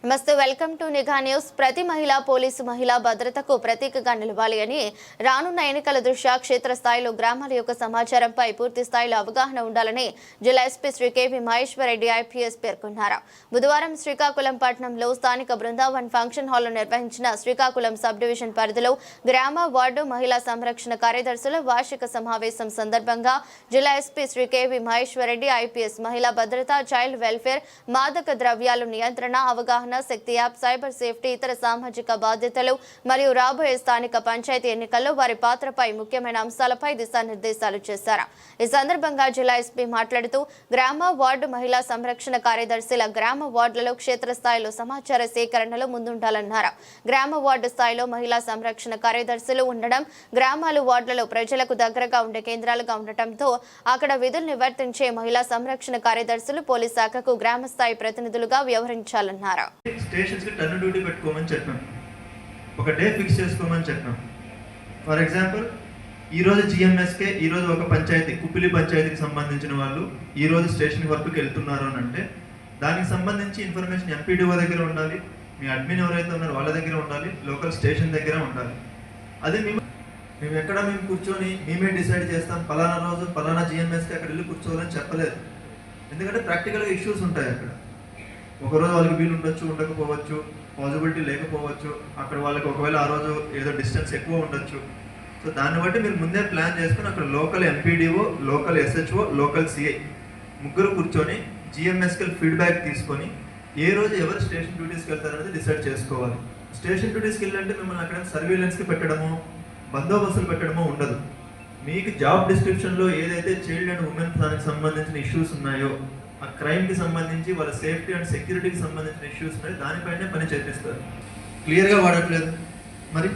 నమస్తే, welcome to నిఘా news. ప్రతి మహిళా భద్రతకు ప్రతీకగా నిలవాలి అని రానున్న ఎన్నికల దృష్ట్యా క్షేత్రస్థాయిలో గ్రామాల యొక్క సమాచారంపై పూర్తి స్థాయిలో అవగాహన ఉండాలని జిల్లా SP Shri K V Maheshwara Reddy IPS పేర్కొన్నారు. బుధవారం శ్రీకాకుళం పట్టణంలో స్థానిక బృందావన్ ఫంక్షన్ హాల్లో నిర్వహించిన శ్రీకాకుళం సబ్ డివిజన్ పరిధిలో గ్రామ వార్డు మహిళా సంరక్షణ కార్యదర్శుల వార్షిక సమావేశం సందర్భంగా జిల్లా SP Shri K V Maheshwara Reddy IPS మహిళా భద్రత, చైల్డ్ వెల్ఫేర్, మాదక ద్రవ్యాల నియంత్రణ, అవగాహన, శక్తి యాప్, సైబర్ సేఫ్టీ, ఇతర సామాజిక బాధ్యతలు మరియు రాబోయే స్థానిక పంచాయతీ ఎన్నికల్లో వారి పాత్రపై ముఖ్యమైన అంశాలపై దిశానిర్దేశాలు చేశారు. ఈ సందర్భంగా జిల్లా ఎస్పీ మాట్లాడుతూ గ్రామ వార్డు మహిళా సంరక్షణ కార్యదర్శుల గ్రామ వార్డులలో క్షేత్రస్థాయిలో సమాచార సేకరణలో ముందుండాలన్నారు. గ్రామ వార్డు స్థాయిలో మహిళా సంరక్షణ కార్యదర్శులు ఉండడం, గ్రామాలు వార్డులలో ప్రజలకు దగ్గరగా ఉండే కేంద్రాలుగా ఉండటంతో అక్కడ విధులు నిర్వర్తించే మహిళా సంరక్షణ కార్యదర్శులు పోలీస్ శాఖకు గ్రామ స్థాయి ప్రతినిధులుగా వ్యవహరించాలన్నారు. స్టేషన్స్ కి టర్న్ డ్యూటీ పెట్టుకోమని చెప్పాం. ఒక డే ఫిక్స్ చేసుకోమని చెప్పాం. ఫర్ ఎగ్జాంపుల్ ఈ రోజు జిఎంఎస్కే ఈ రోజు ఒక పంచాయతీ, కుప్పిలి పంచాయతీకి సంబంధించిన వాళ్ళు ఈ రోజు స్టేషన్ వర్క్కి వెళ్తున్నారు అని అంటే దానికి సంబంధించి ఇన్ఫర్మేషన్ ఎంపీడీఓ దగ్గర ఉండాలి, మీ అడ్మిన్ ఎవరైతే ఉన్నారో వాళ్ళ దగ్గర ఉండాలి, లోకల్ స్టేషన్ దగ్గర ఉండాలి. అది మేము ఎక్కడ కూర్చొని మేమే డిసైడ్ చేస్తాం పలానా రోజు పలానా జిఎంఎస్కి అక్కడ వెళ్ళి కూర్చోవాలని చెప్పలేదు. ఎందుకంటే ప్రాక్టికల్గా ఇష్యూస్ ఉంటాయి. అక్కడ ఒకరోజు వాళ్ళకి వీలు ఉండొచ్చు, ఉండకపోవచ్చు, పాసిబిలిటీ లేకపోవచ్చు. అక్కడ వాళ్ళకి ఒకవేళ ఆ రోజు ఏదో డిస్టెన్స్ ఎక్కువ ఉండొచ్చు. సో దాన్ని బట్టి మీరు ముందే ప్లాన్ చేసుకుని అక్కడ local MPDO, local SHO, local CI ముగ్గురు కూర్చొని జిఎంఎస్కి ఫీడ్బ్యాక్ తీసుకొని ఏ రోజు ఎవరు స్టేషన్ డ్యూటీస్కి వెళ్తారనేది డిసైడ్ చేసుకోవాలి. స్టేషన్ డ్యూటీస్కి వెళ్ళాలంటే మిమ్మల్ని అక్కడ సర్వేలెన్స్కి పెట్టడము, బందోబస్తులు పెట్టడము ఉండదు. మీకు జాబ్ డిస్క్రిప్షన్లో ఏదైతే చైల్డ్ అండ్ ఉమెన్ దానికి సంబంధించిన ఇష్యూస్ ఉన్నాయో, ఆ క్రైమ్కి సంబంధించి వాళ్ళ సేఫ్టీ అండ్ సెక్యూరిటీకి సంబంధించిన ఇష్యూస్ ఉన్నాయి, దానిపైనే పని చేపిస్తారు. క్లియర్గా వాడట్లేదు. మరి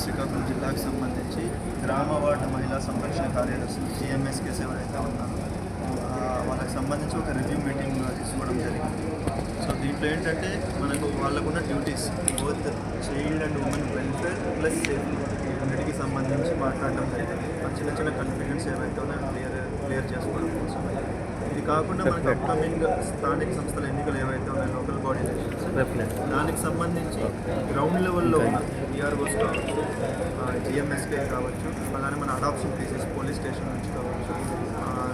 శ్రీకాకుళం జిల్లాకు సంబంధించి గ్రామ వార్డు మహిళా సంరక్షణ కార్యదర్శులు జిఎంఎస్కేస్ ఎవరైతే ఉన్నారో వాళ్ళకి సంబంధించి ఒక రివ్యూ మీటింగ్ తీసుకోవడం జరిగింది. సో దీంట్లో ఏంటంటే మనకు వాళ్ళకున్న duties both child and women welfare plus safety అన్నిటికీ సంబంధించి మాట్లాడడం జరిగింది. చిన్న చిన్న కన్ఫ్యూజన్స్ ఏవైతే ఉన్నాయో క్లియర్ చేసుకోవడం కోసం. ఇది కాకుండా మనకు అప్కమింగ్ స్థానిక సంస్థల ఎన్నికలు ఏవైతే ఉన్నాయో, లోకల్ బాడీ ఎలక్షన్స్, దానికి సంబంధించి గ్రౌండ్ లెవెల్లో ఉన్న విఆర్ఓస్ కావచ్చు, జిఎంఎస్కే కావచ్చు, అలానే మన అడాప్షన్ కేసెస్ పోలీస్ స్టేషన్ నుంచి కావచ్చు,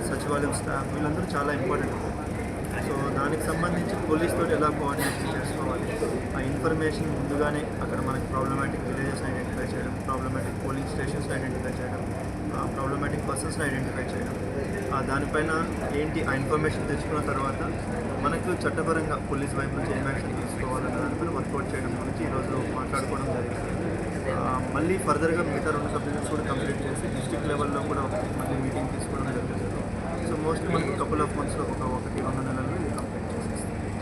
సచివాలయం స్టాఫ్, వీళ్ళందరూ చాలా ఇంపార్టెంట్. సో దానికి సంబంధించి పోలీస్ తోటి ఎలా కోఆర్డినేషన్ చేసుకోవాలి, ఆ ఇన్ఫర్మేషన్ ముందుగానే అక్కడ మనకి ప్రాబ్లమాటిక్ విలేజెస్ని ఐడెంటిఫై చేయడం, ప్రాబ్లమాటిక్ పోలింగ్ స్టేషన్స్ని ఐడెంటిఫై చేయడం, ప్రాబ్లమాటిక్ పర్సన్స్ని ఐడెంటిఫై చేయడం, దానిపైన ఏంటి ఆ ఇన్ఫర్మేషన్ తెచ్చుకున్న తర్వాత మనకు చట్టపరంగా పోలీస్ వైపు నుంచి ఏం యాక్షన్ తీసుకోవాలన్న దానిపైన వర్కౌట్ చేయడం గురించి ఈరోజు మాట్లాడుకోవడం జరిగింది. మళ్ళీ ఫర్దర్గా మిగతా 2 సబ్జెక్ట్స్ కూడా కంప్లీట్ చేసి డిస్ట్రిక్ట్ లెవెల్లో కూడా మళ్ళీ మీటింగ్ తీసుకోవడం జరుగుతుంది. సో మోస్ట్లీ మనకు కపుల్ ఆఫ్ మంత్స్లో ఒక 1-2 నెలల్లో